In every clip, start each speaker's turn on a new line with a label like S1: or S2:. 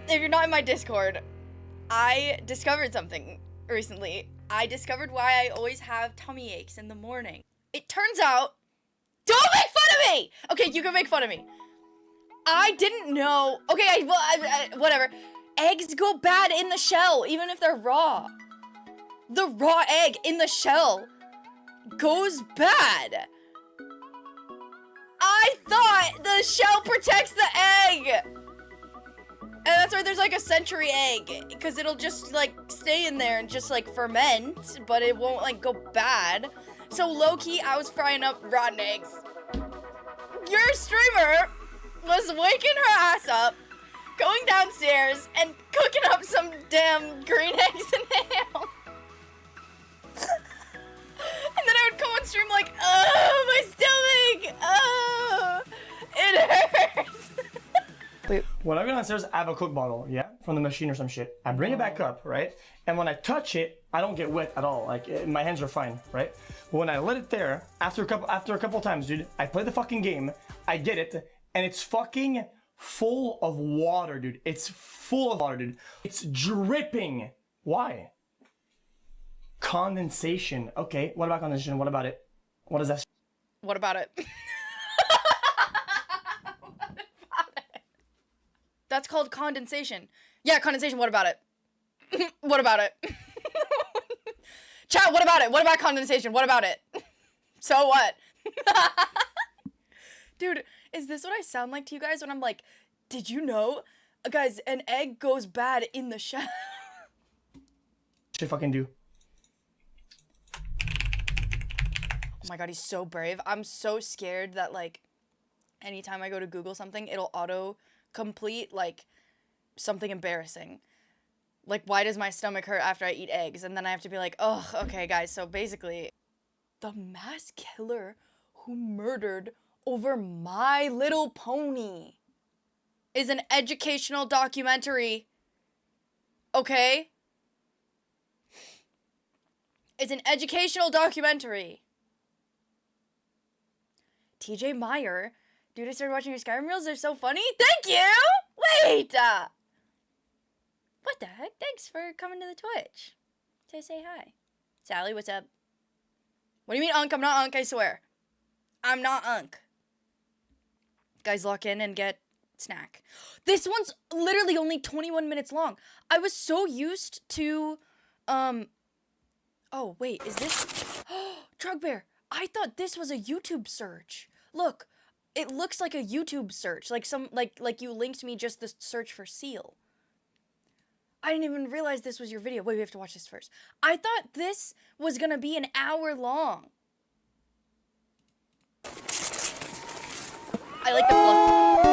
S1: if you're not in my Discord, I discovered something recently. I discovered why I always have tummy aches in the morning. It turns out, don't make fun of me! Okay, you can make fun of me. I didn't know. Okay, whatever. Eggs go bad in the shell, even if they're raw. The raw egg in the shell goes bad. I thought the shell protects the egg. And that's why there's like a century egg, because it'll just like stay in there and just like ferment, but it won't like go bad. So low-key, I was frying up rotten eggs. Your streamer was waking her ass up, going downstairs and cooking up some damn green eggs and ham. And then I would come on stream like, oh, my stomach, oh, it hurts. Wait.
S2: When I go downstairs, I have a Coke bottle, yeah, from the machine or some shit. I bring it back up, right? And when I touch it, I don't get wet at all. Like my hands are fine, right? But when I let it there, after a couple times, dude, I play the fucking game. I get it, and it's fucking full of water, dude. It's full of water, dude. It's dripping. Why? Condensation. Okay, what about condensation? What about it? What is that?
S1: What about it? That's called condensation. Yeah, condensation, what about it? What about it? Chat, what about it? What about condensation? What about it? So what? Dude, is this what I sound like to you guys when I'm like, did you know? Guys, an egg goes bad in the shell.
S2: Should fucking do.
S1: Oh my god, he's so brave. I'm so scared that like, anytime I go to Google something, it'll auto-complete like something embarrassing. Like, why does my stomach hurt after I eat eggs? And then I have to be like, oh, okay, guys, so basically, the mass killer who murdered over My Little Pony is an educational documentary. Okay? It's an educational documentary. TJ Meyer. Dude, I started watching your Skyrim reels. They're so funny. Thank you! Wait! What the heck? Thanks for coming to the Twitch. Say hi. Sally, what's up? What do you mean, Unk? I'm not Unk, I swear. I'm not Unk. Guys, lock in and get snack. This one's literally only 21 minutes long. I was so used to, oh, wait, is this? Drug Bear, I thought this was a YouTube search. Look, it looks like a YouTube search. Like like you linked me just the search for seal. I didn't even realize this was your video. Wait, we have to watch this first. I thought this was gonna be an hour long. I like the fluff.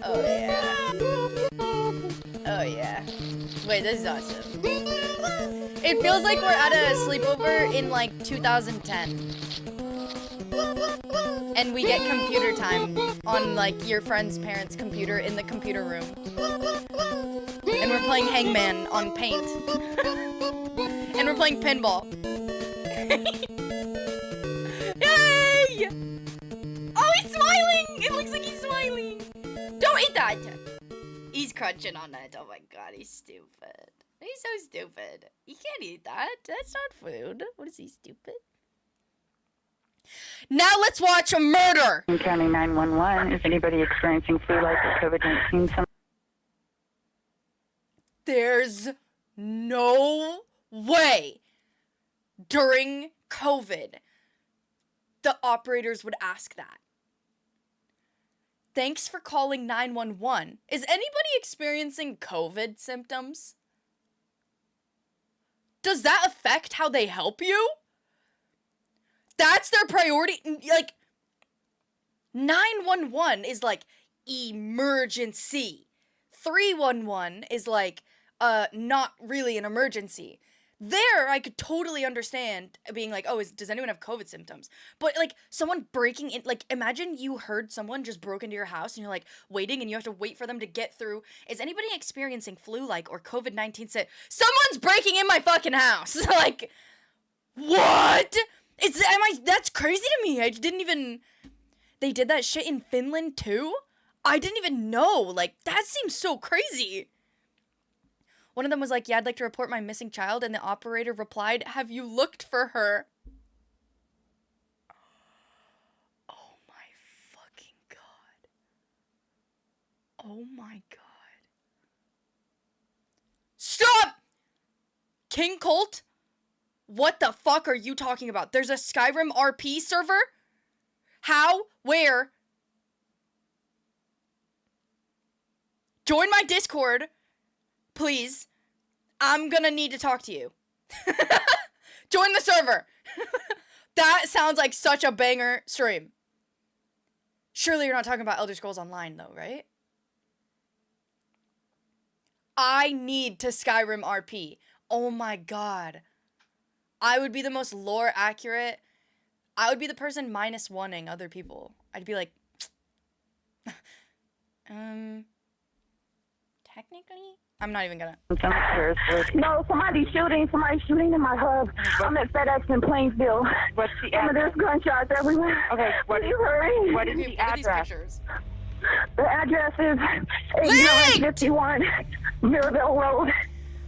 S1: Oh yeah. Oh yeah. Wait, this is awesome. It feels like we're at a sleepover in like 2010. And we get computer time on like your friend's parents' computer in the computer room. And we're playing Hangman on Paint. And we're playing pinball. Yay! Oh, he's smiling! It looks like he's smiling. Don't eat that! He's crunching on it. Oh my god, he's stupid. He's so stupid. You can't eat that. That's not food. What is he, stupid? Now let's watch a murder!
S3: County 911. Is anybody experiencing flu-like or COVID-19?
S1: There's no way during COVID the operators would ask that. Thanks for calling 911. Is anybody experiencing COVID symptoms? Does that affect how they help you? That's their priority. Like, 911 is like emergency. 311 is like, not really an emergency. There, I could totally understand being like, oh, does anyone have COVID symptoms? But like, someone breaking in, like, imagine you heard someone just broke into your house and you're like waiting and you have to wait for them to get through. Is anybody experiencing flu-like or COVID-19 someone's breaking in my fucking house. Like, what? That's crazy to me. I didn't even, they did that shit in Finland too? I didn't even know. Like, that seems so crazy. One of them was like, yeah, I'd like to report my missing child. And the operator replied, have you looked for her? Oh my fucking God. Oh my God. Stop! King Colt? What the fuck are you talking about? There's a Skyrim RP server? How? Where? Join my Discord, please. I'm gonna need to talk to you. Join the server. That sounds like such a banger stream. Surely you're not talking about Elder Scrolls Online though, right? I need to Skyrim RP. Oh my God. I would be the most lore accurate. I would be the person -1ing other people. I'd be like, technically? I'm not even gonna.
S4: No, somebody's shooting in my hub. I'm at FedEx in Plainsville.
S3: What's the
S4: And
S3: address?
S4: there's gunshots everywhere.
S3: Okay, what
S4: Please hurry.
S3: what is
S1: Okay,
S3: the
S1: look at these
S3: address?
S1: pictures.
S4: The address is
S1: Linked!
S4: 8951 Mirabelle Road.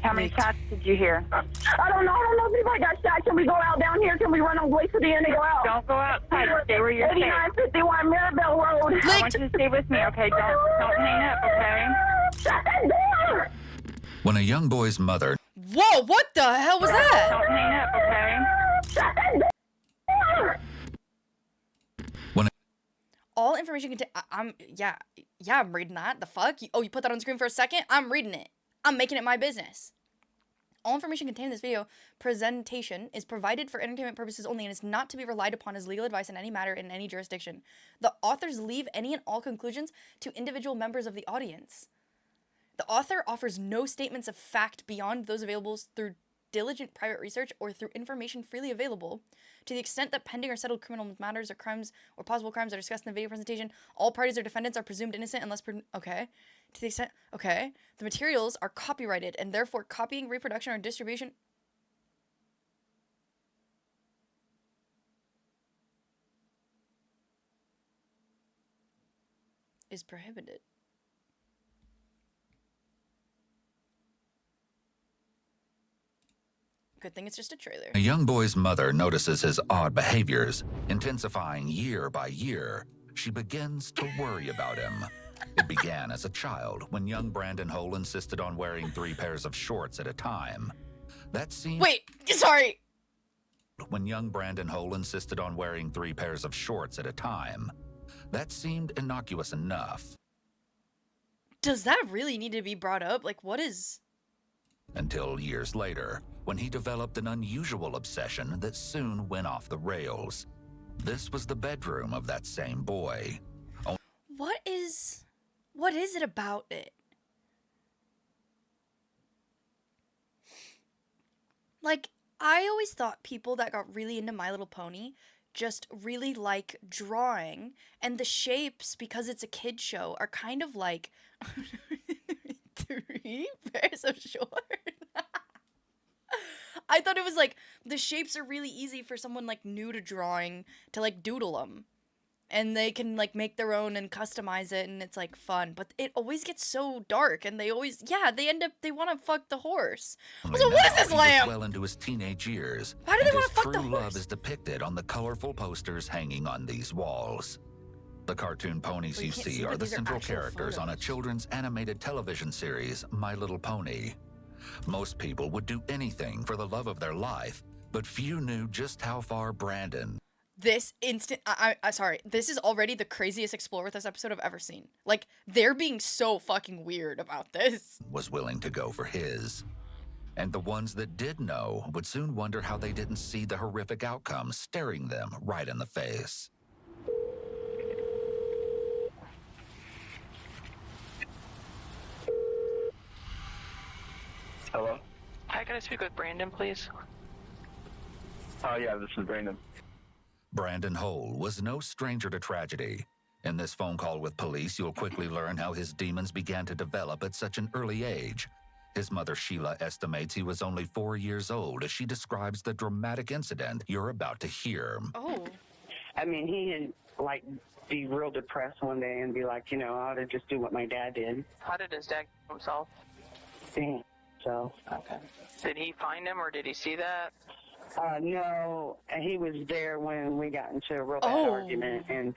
S3: How many shots did you hear?
S4: I don't know if anybody got shot. Can we go out down here? Can we run on way to the end and go out?
S3: Don't go outside. Stay where you're safe.
S4: 8951 Mirabelle Road.
S3: I want you to stay with me, okay? Don't hang up, okay?
S4: Shut that door!
S5: When a young boy's mother
S1: Whoa, what the hell was that?
S3: Don't hang up, okay?
S4: Shut that door!
S1: All information I'm I'm reading that. The fuck? You put that on screen for a second? I'm reading it. I'm making it my business. All information contained in this video presentation is provided for entertainment purposes only and is not to be relied upon as legal advice in any matter in any jurisdiction. The authors leave any and all conclusions to individual members of the audience. The author offers no statements of fact beyond those available through diligent private research or through information freely available. To the extent that pending or settled criminal matters or crimes or possible crimes are discussed in the video presentation, all parties or defendants are presumed innocent unless okay. To the extent the materials are copyrighted and therefore copying, reproduction, or distribution is prohibited. Good thing it's just a trailer.
S5: a young boy's mother notices his odd behaviors, intensifying year by year, she begins to worry about him. It began as a child when young Brandon Hole insisted on wearing 3 pairs of shorts at a time. That seemed
S1: Wait, sorry.
S5: when young Brandon Hole insisted on wearing 3 pairs of shorts at a time. That seemed innocuous enough.
S1: Does that really need to be brought up? Like, what is...
S5: Until years later, when he developed an unusual obsession that soon went off the rails. This was the bedroom of that same boy.
S1: What is it about it? Like, I always thought people that got really into My Little Pony just really like drawing, and the shapes, because it's a kid show, are kind of like 3 pairs of shorts. I thought it was like the shapes are really easy for someone like new to drawing to like doodle them, and they can like make their own and customize it, and it's like fun. But it always gets so dark, and they always they want to fuck the horse.
S5: Only
S1: So what is
S5: now
S1: this
S5: he was
S1: lamp?
S5: well into his teenage years.
S1: Why do they
S5: and
S1: wanna
S5: his
S1: fuck the
S5: true
S1: horse?
S5: love is depicted on the colorful posters hanging on these walls. The cartoon ponies
S1: Well, you
S5: you
S1: can't
S5: see
S1: see,
S5: are
S1: but
S5: the
S1: these are
S5: central
S1: actual
S5: characters on a
S1: photos.
S5: children's animated television series, My Little Pony. Most people would do anything for the love of their life, but few knew just how far Brandon
S1: This instant, sorry, this is already the craziest Explore With Us episode I've ever seen. Like, they're being so fucking weird about this.
S5: was willing to go for his. And the ones that did know would soon wonder how they didn't see the horrific outcome staring them right in the face.
S6: Hello?
S7: Hi, can I speak with Brandon, please?
S6: Oh, yeah, this is Brandon.
S5: Brandon Hole was no stranger to tragedy. In this phone call with police, you'll quickly learn how his demons began to develop at such an early age. His mother, Sheila, estimates he was only 4 years old as she describes the dramatic incident you're about to hear.
S1: Oh.
S8: I mean, he had, like,
S3: be real depressed one day and be like, I ought to just do what my dad did.
S7: How did his dad kill himself?
S3: So,
S7: Okay. Did he find him or did he see that?
S3: no, he was there when we got into a real bad argument, and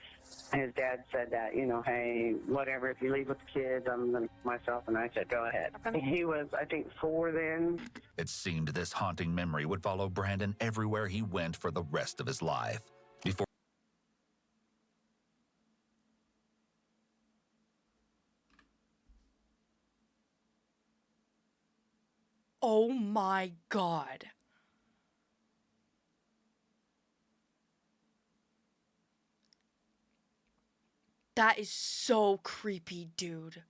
S3: his dad said that, hey, whatever, if you leave with the kids, I'm going to myself, and I said, go ahead. He was, I think, 4 then.
S5: It seemed this haunting memory would follow Brandon everywhere he went for the rest of his life. Before
S1: Oh my God. That is so creepy, dude.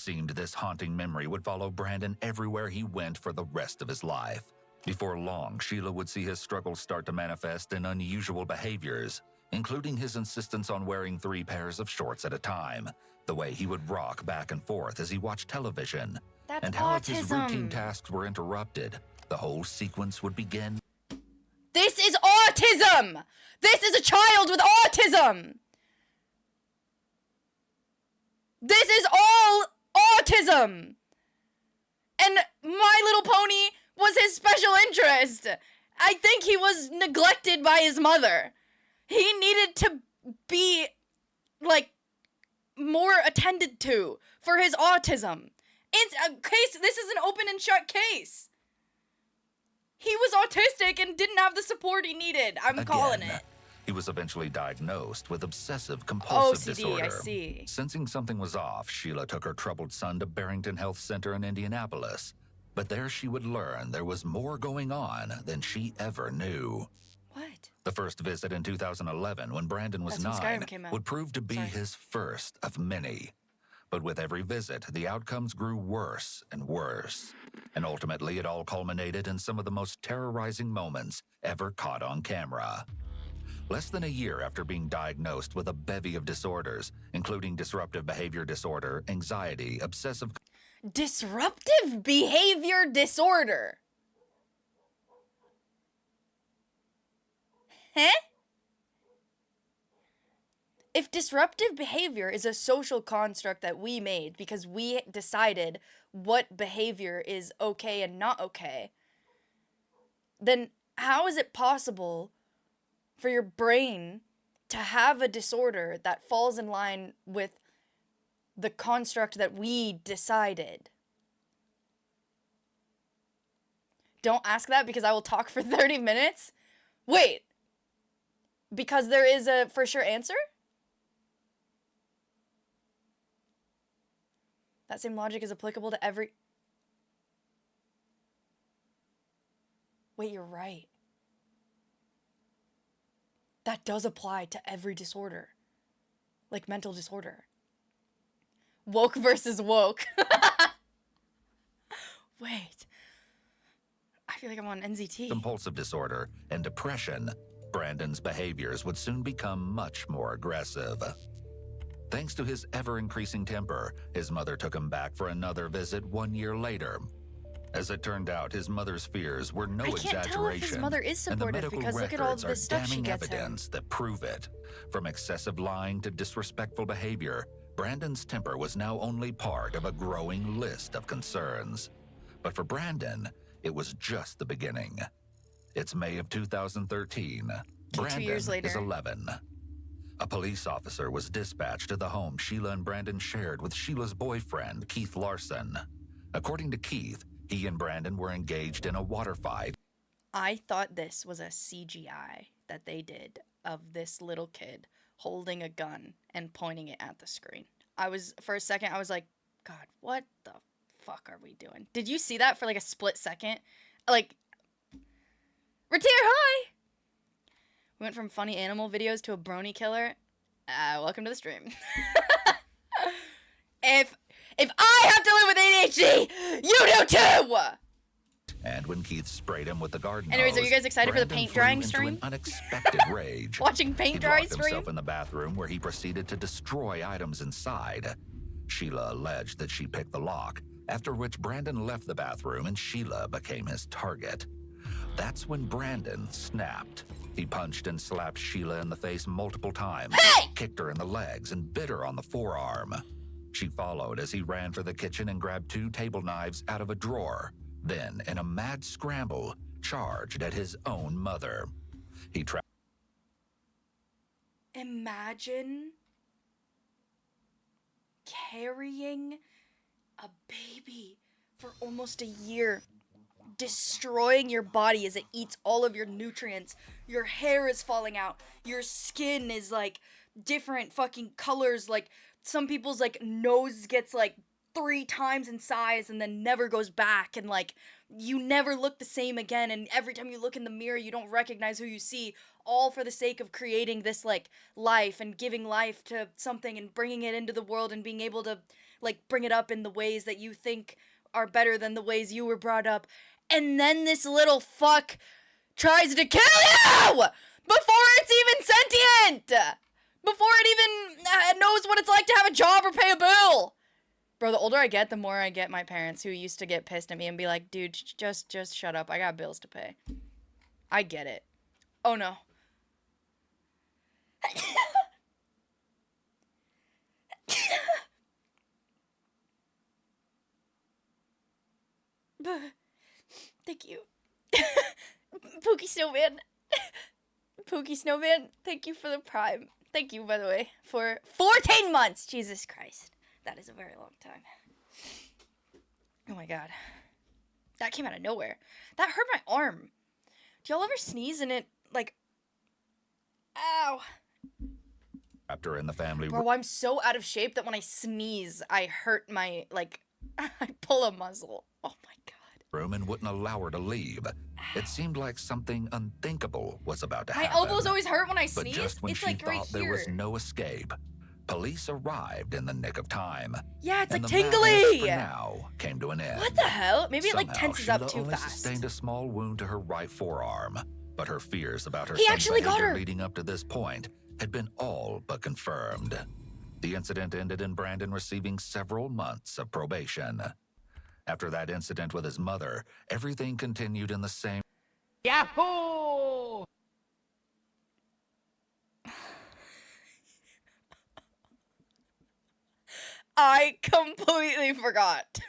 S5: seemed this haunting memory would follow Brandon everywhere he went for the rest of his life. Before long, Sheila would see his struggles start to manifest in unusual behaviors, including his insistence on wearing 3 pairs of shorts at a time, the way he would rock back and forth as he watched television,
S1: That's
S5: and how if his
S1: autism.
S5: routine tasks were interrupted, the whole sequence would begin.
S1: This is autism! This is a child with autism! This is all autism! And My Little Pony was his special interest. I think he was neglected by his mother. He needed to be, like, more attended to for his autism. It's a case, this is an open and shut case. He was autistic and didn't have the support he needed. I'm calling it.
S5: He was eventually diagnosed with obsessive-compulsive
S1: OCD,
S5: disorder.
S1: I see.
S5: Sensing something was off, Sheila took her troubled son to Barrington Health Center in Indianapolis. But there she would learn there was more going on than she ever knew.
S1: What?
S5: The first visit in 2011, when Brandon was
S1: That's when
S5: 9,
S1: Skyrim came out.
S5: would prove to be
S1: Sorry.
S5: his first of many. But with every visit, the outcomes grew worse and worse. And ultimately, it all culminated in some of the most terrorizing moments ever caught on camera. Less than a year after being diagnosed with a bevy of disorders, including disruptive behavior disorder, anxiety, obsessive...
S1: Disruptive behavior disorder. Huh? If disruptive behavior is a social construct that we made because we decided what behavior is okay and not okay, then how is it possible for your brain to have a disorder that falls in line with the construct that we decided? Don't ask that because I will talk for 30 minutes. Wait, because there is a for sure answer? That same logic is applicable to every... Wait, you're right. That does apply to every disorder. Like mental disorder. Woke versus woke. Wait. I feel like I'm on NZT.
S5: compulsive disorder, and depression, Brandon's behaviors would soon become much more aggressive. Thanks to his ever-increasing temper, his mother took him back for another visit 1 year later. As it turned out, his mother's fears were no
S1: I can't
S5: exaggeration.
S1: tell if his mother is
S5: and the
S1: supportive
S5: medical
S1: because look at all
S5: records
S1: this
S5: are
S1: stuff she
S5: damning
S1: gets him.
S5: evidence that prove it. From excessive lying to disrespectful behavior, Brandon's temper was now only part of a growing list of concerns. But for Brandon, it was just the beginning. It's May of 2013. Brandon
S1: 2 years
S5: is
S1: later.
S5: 11. A police officer was dispatched to the home Sheila and Brandon shared with Sheila's boyfriend, Keith Larson. According to Keith, he and Brandon were engaged in a water fight.
S1: I thought this was a CGI that they did of this little kid holding a gun and pointing it at the screen. For a second, I was like, God, what the fuck are we doing? Did you see that for like a split second? Like, retire high! We went from funny animal videos to a brony killer. Welcome to the stream. If I have to live with ADHD, you do too!
S5: And when Keith sprayed him with the garden
S1: Anyways, are
S5: hose,
S1: you guys excited for the
S5: Brandon
S1: paint
S5: flew
S1: drying
S5: into
S1: stream?
S5: An unexpected rage.
S1: Watching paint
S5: He
S1: dry
S5: locked
S1: stream?
S5: himself in the bathroom where he proceeded to destroy items inside. Sheila alleged that she picked the lock, after which Brandon left the bathroom and Sheila became his target. That's when Brandon snapped. He punched and slapped Sheila in the face multiple times, kicked her in the legs, and bit her on the forearm. She followed as he ran for the kitchen and grabbed 2 table knives out of a drawer. Then, in a mad scramble, charged at his own mother. He trapped.
S1: Imagine carrying a baby for almost a year, destroying your body as it eats all of your nutrients. Your hair is falling out. Your skin is like different fucking colors. Like some people's like nose gets like 3 times in size and then never goes back, and like you never look the same again, and every time you look in the mirror you don't recognize who you see, all for the sake of creating this like life and giving life to something and bringing it into the world and being able to like bring it up in the ways that you think are better than the ways you were brought up. And then this little fuck tries to kill you before it's even sentient, before it even knows what it's like to have a job or pay a bill. Bro, the older I get, the more I get my parents who used to get pissed at me and be like, dude, just shut up. I got bills to pay. I get it. Oh, no. Thank you. Pookie Snowman. Pookie Snowman, thank you for the prime. Thank you, by the way, for 14 months. Jesus Christ. That is a very long time. Oh my god. That came out of nowhere. That hurt my arm. Do y'all ever sneeze and it, like... Ow.
S5: Raptor in the family.
S1: Bro, I'm so out of shape that when I sneeze, I hurt my, like... I pull a muscle. Oh my god.
S5: Room and wouldn't allow her to leave. It seemed like something unthinkable was about to
S1: My
S5: happen.
S1: elbows always hurt when I
S5: But
S1: sneeze.
S5: just when
S1: It's
S5: she
S1: like
S5: thought
S1: right
S5: there
S1: here.
S5: was no escape, police arrived in the nick of time.
S1: Yeah, it's
S5: And
S1: like
S5: the madness
S1: tingly.
S5: for now came to an end.
S1: What the hell? Maybe it like
S5: Somehow,
S1: tenses up
S5: Sheila
S1: too
S5: only
S1: fast.
S5: sustained a small wound to her right forearm, but her fears about her
S1: He
S5: son's
S1: actually got
S5: behavior
S1: her.
S5: leading up to this point had been all but confirmed. The incident ended in Brandon receiving several months of probation. After that incident with his mother, everything continued in the same.
S8: Yahoo!
S1: I completely forgot.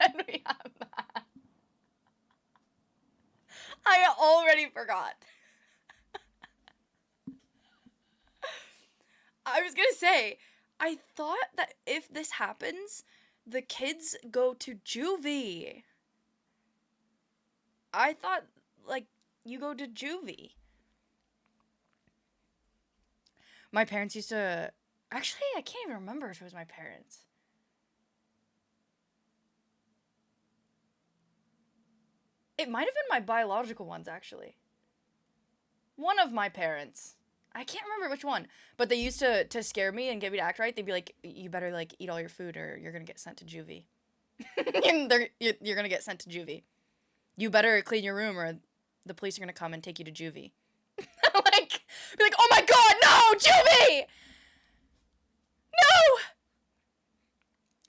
S1: And we have that. I already forgot. I was gonna say, I thought that if this happens, the kids go to juvie. I thought, like, you go to juvie. My parents used to... Actually, I can't even remember if it was my parents. It might have been my biological ones, actually. One of my parents. I can't remember which one. But they used to scare me and get me to act right. They'd be like, you better, like, eat all your food or you're gonna get sent to juvie. And you're gonna get sent to juvie. You better clean your room or the police are gonna come and take you to juvie. Like, be like, oh my god, no, juvie! No!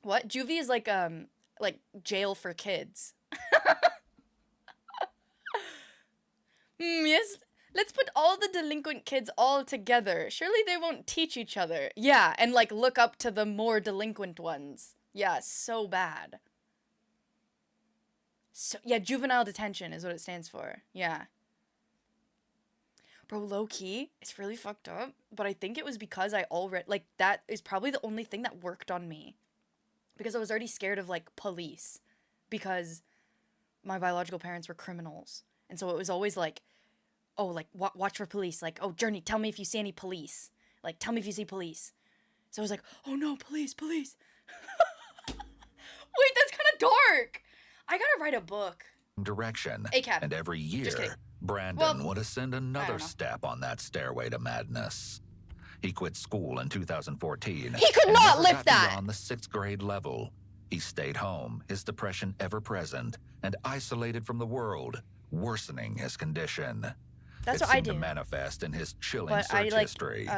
S1: What? Juvie is like jail for kids. Yes. Let's put all the delinquent kids all together. Surely they won't teach each other. Yeah, and like look up to the more delinquent ones. Yeah, so bad. So yeah, juvenile detention is what it stands for. Yeah. Bro, low-key, it's really fucked up, but I think it was because I already, like, that is probably the only thing that worked on me. Because I was already scared of, like, police. Because my biological parents were criminals. And so it was always like, oh, like, watch for police. Like, oh, Journey, tell me if you see any police. Like, tell me if you see police. So I was like, oh no, police. Wait, that's kind of dark. I gotta write a book.
S5: Direction.
S1: ACAB.
S5: And every
S1: Just kidding.
S5: year, Brandon
S1: Well,
S5: would ascend
S1: I
S5: another
S1: don't know.
S5: step on that stairway to madness. He quit school in 2014.
S1: He could
S5: and
S1: not
S5: never
S1: lift
S5: got
S1: that.
S5: beyond the 6th grade level. He stayed home, his depression ever present, and isolated from the world, worsening his condition.
S1: That's
S5: it
S1: what I
S5: seemed
S1: do.
S5: to manifest in his chilling
S1: But I,
S5: search
S1: like,
S5: history.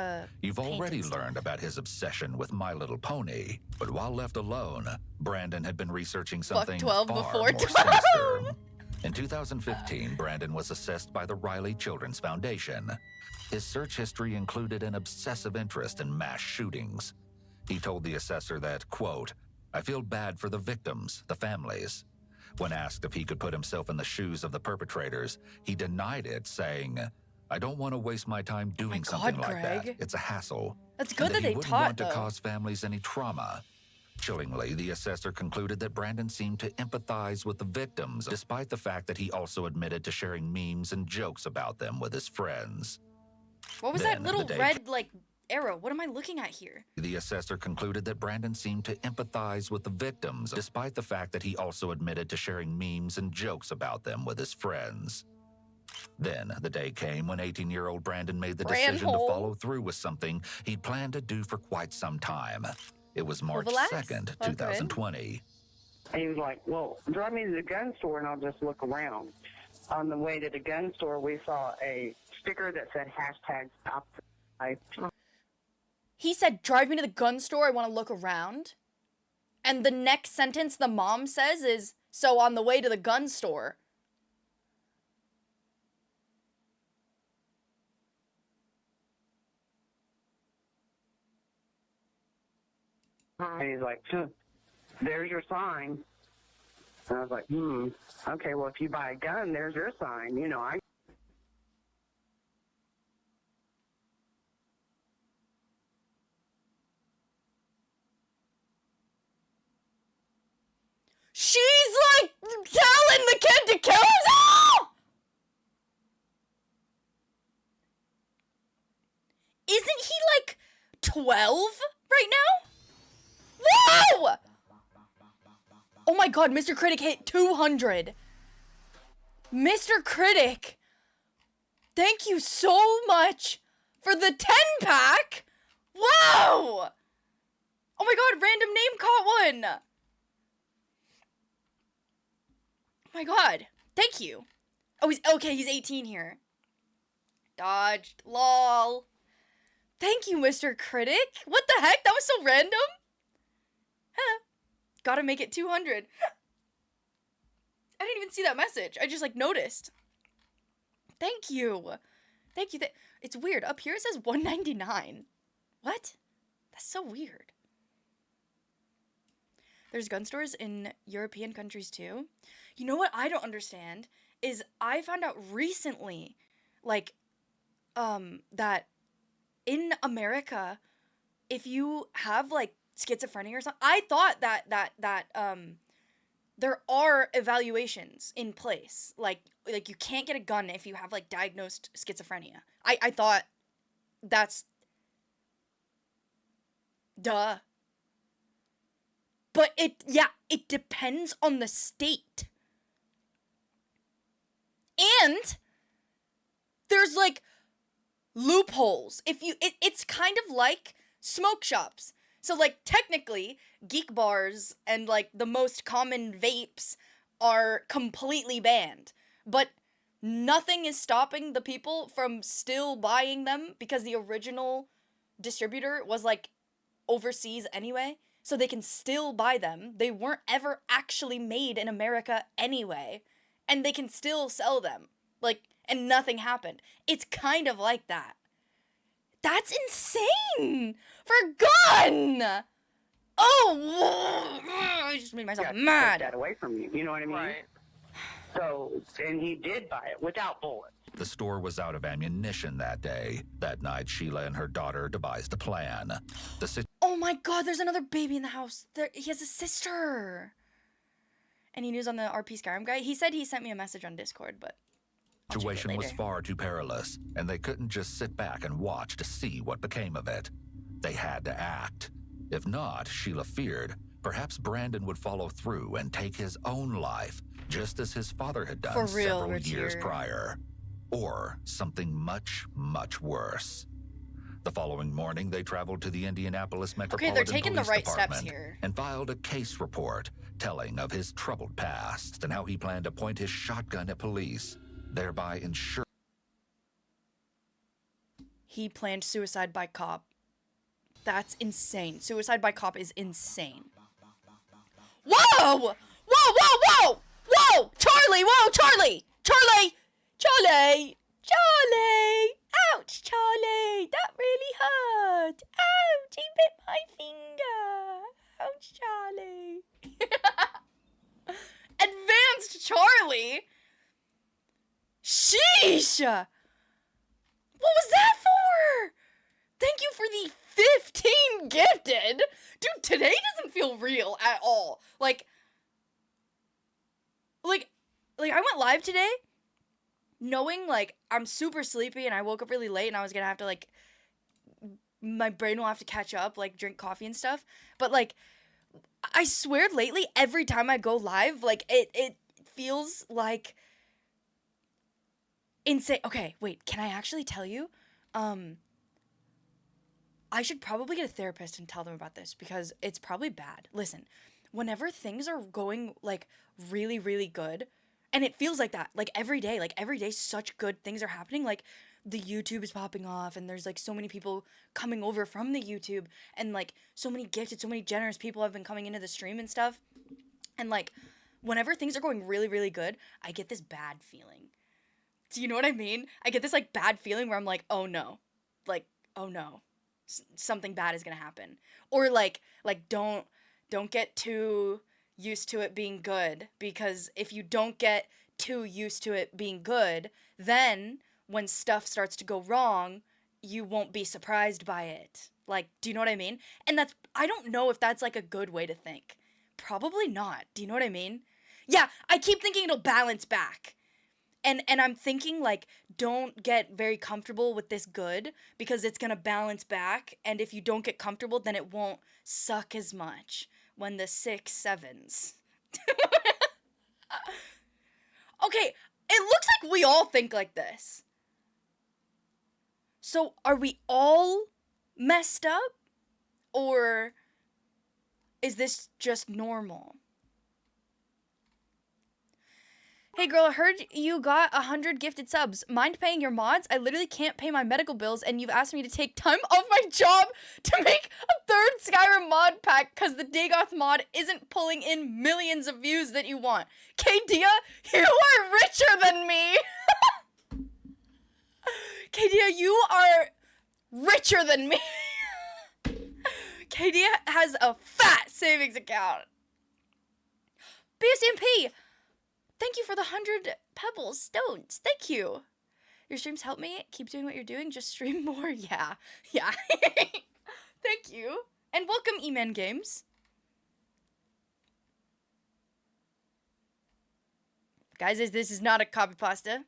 S5: You've
S1: paint
S5: already
S1: and stuff.
S5: learned about his obsession with My Little Pony, but while left alone, Brandon had been researching
S1: Fuck
S5: something
S1: 12
S5: far
S1: before
S5: more
S1: 12.
S5: sinister. In 2015, Brandon was assessed by the Riley Children's Foundation. His search history included an obsessive interest in mass shootings. He told the assessor that, quote, "I feel bad for the victims, the families." When asked if he could put himself in the shoes of the perpetrators, he denied it, saying, "I don't want to waste my time doing something like that.
S1: Greg.
S5: It's a hassle."
S1: That's good
S5: And
S1: that
S5: he
S1: they
S5: wouldn't
S1: taught,
S5: want to
S1: though.
S5: cause families any trauma. Chillingly, the assessor concluded that Brandon seemed to empathize with the victims, despite the fact that he also admitted to sharing memes and jokes about them with his friends.
S1: What was
S5: Then,
S1: that little
S5: the day-
S1: red, like, arrow? What am I looking at here?
S5: The assessor concluded that Brandon seemed to empathize with the victims, despite the fact that he also admitted to sharing memes and jokes about them with his friends. Then, the day came when 18-year-old Brandon made the decision to
S1: Brandhole.
S5: follow through with something he'd planned to do for quite some time. It was March
S1: Relax.
S5: 2nd,
S1: Okay.
S5: 2020.
S3: And he was like, well, drive me to the gun store and I'll just look around. On the way to the gun store, we saw a sticker that said hashtag stop.
S1: He said, drive me to the gun store, I want to look around. And the next sentence the mom says is, so on the way to the gun store.
S3: And he's like, there's your sign. And I was like, okay, well, if you buy a gun, there's your sign. You know,
S1: She's like telling the kid to kill himself! Isn't he like 12 right now? Whoa! Oh my god, Mr. Critic hit 200. Mr. Critic, thank you so much for the 10-pack. Whoa! Oh my god, random name caught one. Oh my god, thank you. Oh, he's okay, he's 18 here. Dodged, lol. Thank you, Mr. Critic. What the heck? That was so random. Huh. Gotta make it 200. I didn't even see that message. I just, like, noticed. Thank you. Thank you. It's weird. Up here it says 199. What? That's so weird. There's gun stores in European countries, too. You know what I don't understand is I found out recently, like, that in America, if you have, like, schizophrenia or something, I thought that there are evaluations in place. Like you can't get a gun if you have, like, diagnosed schizophrenia. I thought that's... Duh. But it depends on the state. And there's, like, loopholes. It's kind of like smoke shops. So, like, technically, geek bars and, like, the most common vapes are completely banned. But nothing is stopping the people from still buying them because the original distributor was, like, overseas anyway. So they can still buy them. They weren't ever actually made in America anyway. And they can still sell them. Like, and nothing happened. It's kind of like that. That's insane! For a gun! Oh! I just made myself mad.
S3: Take that away from you. You know what I mean?
S7: Right.
S3: So, and he did buy it without bullets.
S5: The store was out of ammunition that day. That night, Sheila and her daughter devised a plan.
S1: Oh my god, there's another baby in the house. He has a sister. Any news on the RP Skyrim guy? He said he sent me a message on Discord, but I'll check it
S5: situation was
S1: later.
S5: far too perilous, and they couldn't just sit back and watch to see what became of it. They had to act. If not, Sheila feared, perhaps Brandon would follow through and take his own life, just as his father had done
S1: For real,
S5: several years
S1: Richard.
S5: prior. Or something much, much worse. The following morning, they traveled to the Indianapolis Metropolitan
S1: they're taking the
S5: Police
S1: right steps
S5: Department
S1: here.
S5: and filed a case report telling of his troubled past and how he planned to point his shotgun at police, thereby ensuring
S1: He planned suicide by cop. That's insane. Suicide by cop is insane. Whoa! Whoa, whoa, whoa! Whoa! Charlie! Whoa, Charlie! Charlie! Charlie! Charlie! Ouch, Charlie! That really hurt! Ouch! He bit my finger! Ouch, Charlie! Advanced Charlie? Sheesh! What was that for? Thank you for the 15 gifted! Dude, today doesn't feel real at all. Like I went live today knowing, like, I'm super sleepy and I woke up really late and I was gonna have to, like, my brain will have to catch up, like, drink coffee and stuff. But, like, I swear lately, every time I go live, like, it feels like insane. Okay, wait, can I actually tell you? I should probably get a therapist and tell them about this because it's probably bad. Listen, whenever things are going, like, really, really good, and it feels like that, like, every day, such good things are happening, like, the YouTube is popping off, and there's, like, so many people coming over from the YouTube, and, like, so many gifted, so many generous people have been coming into the stream and stuff, and, like, whenever things are going really, really good, I get this bad feeling. Do you know what I mean? I get this, like, bad feeling where I'm like, oh no, like, oh no, something bad is gonna happen, or, like, don't get too used to it being good, because if you don't get too used to it being good, then when stuff starts to go wrong, you won't be surprised by it. Like, do you know what I mean? And I don't know if that's, like, a good way to think. Probably not. Do you know what I mean? Yeah, I keep thinking it'll balance back. And I'm thinking, like, don't get very comfortable with this good, because it's gonna balance back, and if you don't get comfortable, then it won't suck as much when the 6-7s. Okay, it looks like we all think like this. So, are we all messed up? Or is this just normal? Hey girl, I heard you got 100 gifted subs. Mind paying your mods? I literally can't pay my medical bills, and you've asked me to take time off my job to make a third Skyrim mod pack because the Dagoth mod isn't pulling in millions of views that you want. Kadia, you are richer than me! Kadia, you are richer than me! Kadia has a fat savings account. BSMP! Thank you for the 100 pebbles, stones. Thank you. Your streams help me. Keep doing what you're doing. Just stream more. Yeah. Thank you. And welcome, E-Man Games. Guys, this is not a copy pasta.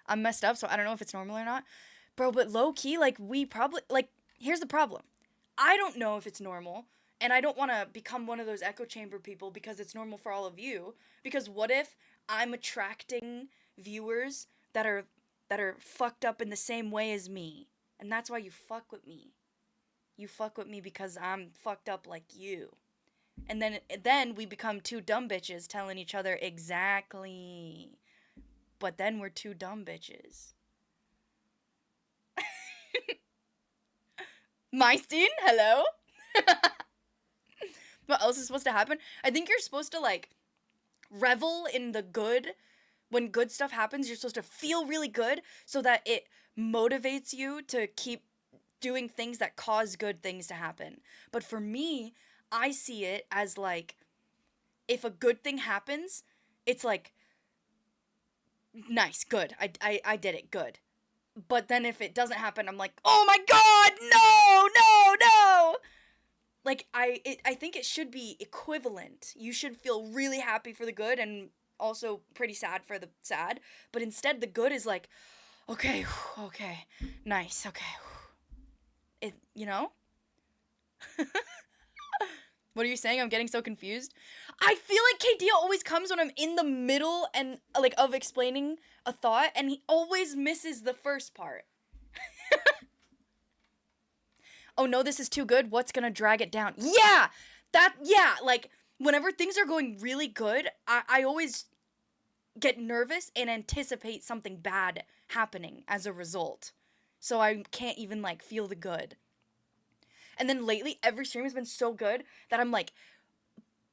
S1: I'm messed up, so I don't know if it's normal or not. Bro, but low-key, like, we probably... Like, here's the problem. I don't know if it's normal. And I don't want to become one of those echo chamber people because it's normal for all of you. Because what if I'm attracting viewers that are fucked up in the same way as me? And that's why you fuck with me. You fuck with me because I'm fucked up like you. And then we become two dumb bitches telling each other exactly. But then we're two dumb bitches. Mystine, hello? What else is supposed to happen? I think you're supposed to, like, revel in the good. When good stuff happens, you're supposed to feel really good so that it motivates you to keep doing things that cause good things to happen. But for me, I see it as, like, if a good thing happens, it's like, nice, good. I did it, good. But then if it doesn't happen, I'm like, oh my god, no! Like, I think it should be equivalent. You should feel really happy for the good and also pretty sad for the sad. But instead, the good is like, okay, nice, okay. It, you know? What are you saying? I'm getting so confused. I feel like KD always comes when I'm in the middle and, like, of explaining a thought, and he always misses the first part. Oh no, this is too good. What's gonna drag it down? Yeah! Like, whenever things are going really good, I always get nervous and anticipate something bad happening as a result. So I can't even, like, feel the good. And then lately, every stream has been so good that I'm, like,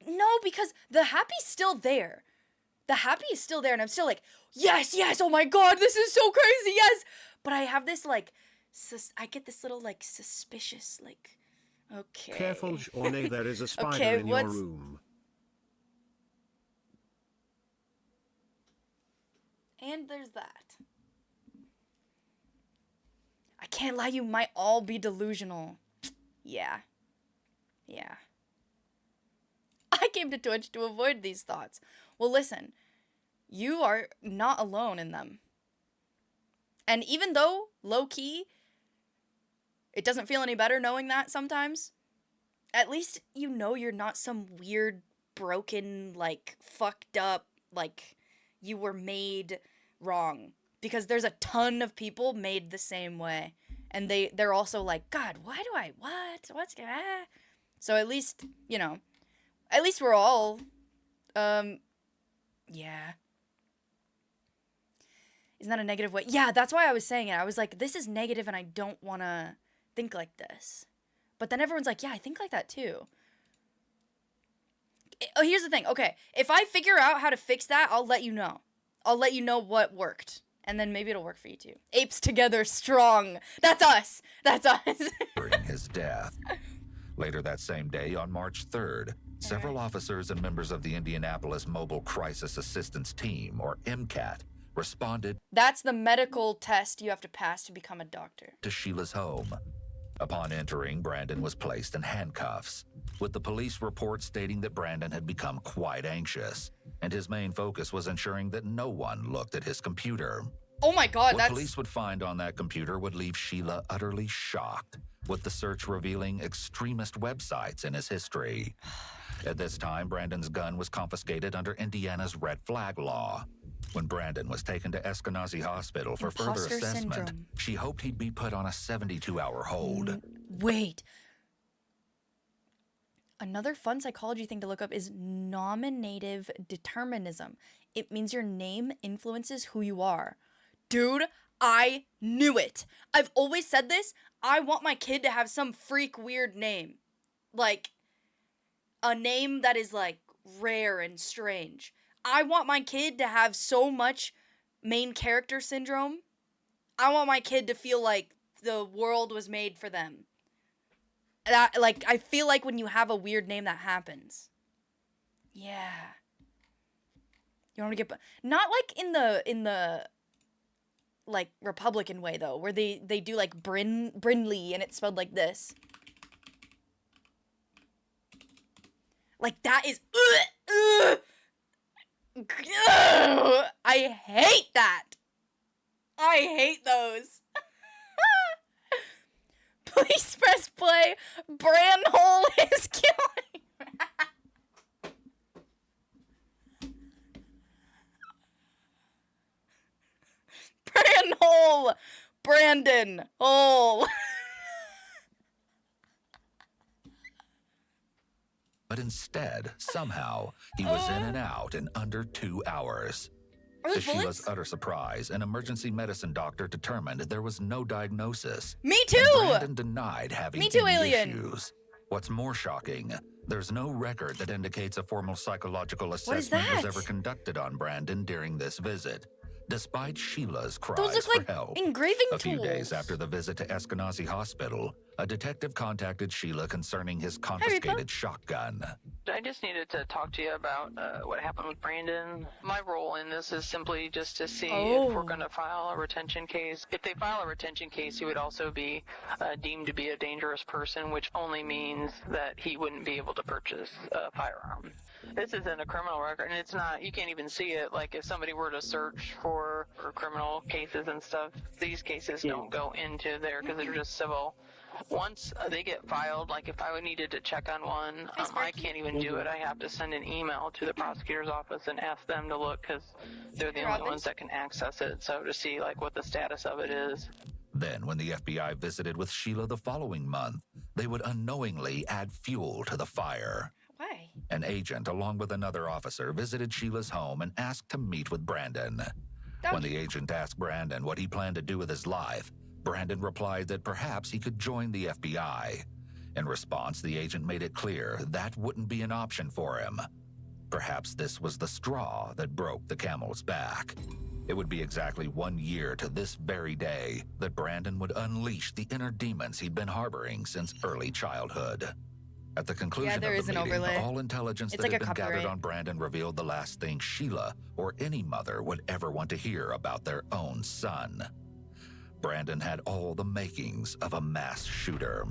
S1: No, because the happy's still there. The happy is still there, and I'm still like, yes, oh my god, this is so crazy, yes! But I have this, like, I get this little, like, suspicious, like, okay.
S9: Careful, journee, there is a spider
S1: Okay,
S9: in your room.
S1: And there's that. I can't lie, you might all be delusional. Yeah. I came to Twitch to avoid these thoughts. Well, listen, you are not alone in them. And even though, low-key, it doesn't feel any better knowing that sometimes, at least you know you're not some weird, broken, like, fucked up, like, you were made wrong. Because there's a ton of people made the same way. And they're also like, God, why do I, what's going on? So at least, you know, at least we're all, yeah. Isn't that a negative way? Yeah, that's why I was saying it. I was like, this is negative and I don't want to think like this. But then everyone's like, yeah, I think like that too. Oh, here's the thing. Okay, if I figure out how to fix that, I'll let you know. I'll let you know what worked. And then maybe it'll work for you too. Apes together strong. That's us.
S5: During his death. Later that same day, on March 3rd, several officers and members of the Indianapolis Mobile Crisis Assistance Team, or MCAT, responded.
S1: That's the medical test you have to pass to become a doctor.
S5: To Sheila's home. Upon entering, Brandon was placed in handcuffs, with the police report stating that Brandon had become quite anxious, and his main focus was ensuring that no one looked at his computer.
S1: Oh my god,
S5: What police would find on that computer would leave Sheila utterly shocked, with the search revealing extremist websites in his history. At this time, Brandon's gun was confiscated under Indiana's red flag law. When Brandon was taken to Eskenazi Hospital for further
S1: Imposter
S5: assessment,
S1: syndrome.
S5: she hoped he'd be put on a 72-hour hold.
S1: Wait. Another fun psychology thing to look up is nominative determinism. It means your name influences who you are. Dude, I knew it. I've always said this. I want my kid to have some freak weird name. Like, a name that is, like, rare and strange. I want my kid to have so much main character syndrome. I want my kid to feel like the world was made for them. That, like, I feel like when you have a weird name that happens. Yeah. You want me to get... Not, like, in the like, Republican way, though, where they do, like, Brinley, and it's spelled like this. Like, that is... I hate that. I hate those. Please press play. Branhole is killing. Branhole. Brandon Hole.
S5: But instead, somehow, he was in and out in under 2 hours. To Sheila's utter surprise, an emergency medicine doctor determined there was no diagnosis.
S1: Me too!
S5: And Brandon denied having
S1: Me too,
S5: any
S1: alien!
S5: issues. What's more shocking, there's no record that indicates a formal psychological
S1: is
S5: assessment was
S1: that?
S5: ever conducted on Brandon during this visit, despite Sheila's cries
S1: Those look
S5: for
S1: like
S5: help.
S1: engraving
S5: A few
S1: tools.
S5: days after the visit to Eskenazi Hospital, a detective contacted Sheila concerning his confiscated shotgun.
S7: I just needed to talk to you about what happened with Brandon. My role in this is simply just to see if we're going to file a retention case. If they file a retention case, he would also be deemed to be a dangerous person, which only means that he wouldn't be able to purchase a firearm. This isn't a criminal record, and it's not, you can't even see it. Like, if somebody were to search for criminal cases and stuff, these cases don't go into there because they're just civil. Once they get filed, like if I needed to check on one, I can't even do it. I have to send an email to the prosecutor's office and ask them to look because they're the only ones that can access it. So to see like what the status of it is.
S5: Then, when the FBI visited with Sheila the following month, they would unknowingly add fuel to the fire.
S1: Why?
S5: An agent, along with another officer, visited Sheila's home and asked to meet with Brandon. When the agent asked Brandon what he planned to do with his life, Brandon replied that perhaps he could join the FBI. In response, the agent made it clear that wouldn't be an option for him. Perhaps this was the straw that broke the camel's back. It would be exactly 1 year to this very day that Brandon would unleash the inner demons he'd been harboring since early childhood. At the conclusion
S1: there
S5: of
S1: is
S5: the
S1: an
S5: meeting,
S1: overlay.
S5: all intelligence
S1: It's
S5: that
S1: like
S5: had
S1: a
S5: been gathered
S1: copyright.
S5: on Brandon revealed the last thing Sheila or any mother would ever want to hear about their own son. Brandon had all the makings of a mass shooter.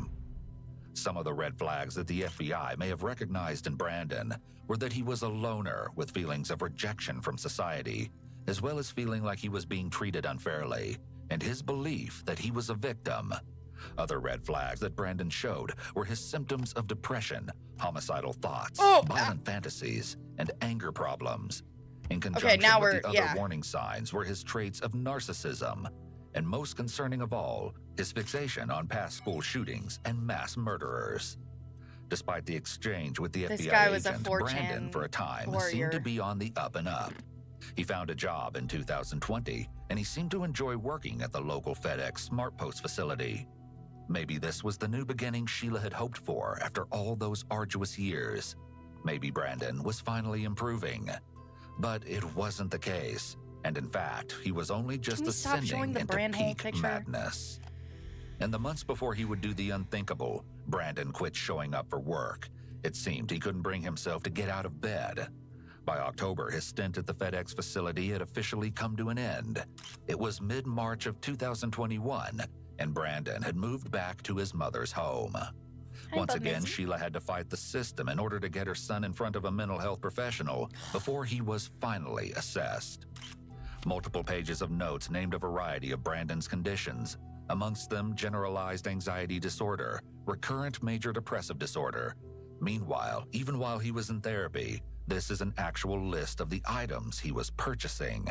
S5: Some of the red flags that the FBI may have recognized in Brandon were that he was a loner with feelings of rejection from society, as well as feeling like he was being treated unfairly, and his belief that he was a victim. Other red flags that Brandon showed were his symptoms of depression, homicidal thoughts, violent fantasies, and anger problems. In conjunction
S1: now
S5: with the
S1: we're-
S5: other warning signs were his traits of narcissism, and most concerning of all, his fixation on past school shootings and mass murderers. Despite the exchange with the
S1: This
S5: FBI
S1: guy was a
S5: agent,
S1: 4chan
S5: Brandon, for a time,
S1: warrior.
S5: seemed to be on the up and up. He found a job in 2020, and he seemed to enjoy working at the local FedEx SmartPost facility. Maybe this was the new beginning Sheila had hoped for after all those arduous years. Maybe Brandon was finally improving. But it wasn't the case, and in fact, he was only just
S1: we stop showing
S5: ascending
S1: the
S5: into
S1: brand hole
S5: peak
S1: picture?
S5: madness. In the months before he would do the unthinkable, Brandon quit showing up for work. It seemed he couldn't bring himself to get out of bed. By October, his stint at the FedEx facility had officially come to an end. It was mid-March of 2021, and Brandon had moved back to his mother's home. Once again,
S1: Missy.
S5: Sheila had to fight the system in order to get her son in front of a mental health professional before he was finally assessed. Multiple pages of notes named a variety of Brandon's conditions, amongst them generalized anxiety disorder, recurrent major depressive disorder. Meanwhile, even while he was in therapy, this is an actual list of the items he was purchasing.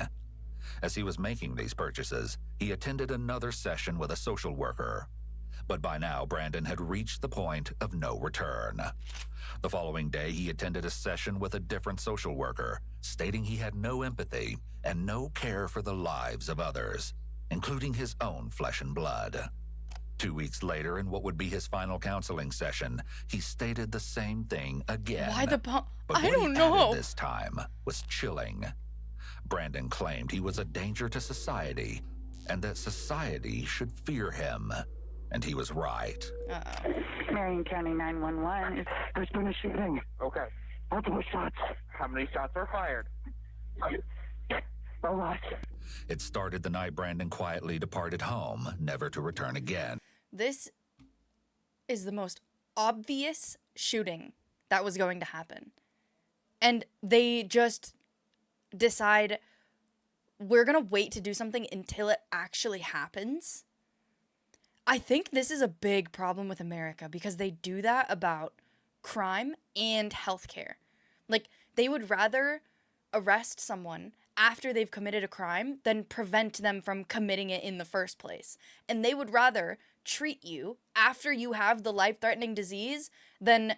S5: As he was making these purchases, he attended another session with a social worker. But by now, Brandon had reached the point of no return. The following day, he attended a session with a different social worker, stating he had no empathy and no care for the lives of others, including his own flesh and blood. 2 weeks later, in what would be his final counseling session, he stated the same thing again.
S1: Why the pump?
S5: But
S1: I
S5: what
S1: don't
S5: he
S1: know.
S5: added this time was chilling. Brandon claimed he was a danger to society and that society should fear him. And he was right.
S4: Marion County 911.
S6: There's been a shooting. Okay. Multiple shots. How many shots were fired? A lot.
S5: It started the night Brandon quietly departed home, never to return again.
S1: This is the most obvious shooting that was going to happen. And they just decide, we're going to wait to do something until it actually happens. I think this is a big problem with America because they do that about crime and healthcare. Like, they would rather arrest someone after they've committed a crime than prevent them from committing it in the first place. And they would rather treat you after you have the life-threatening disease than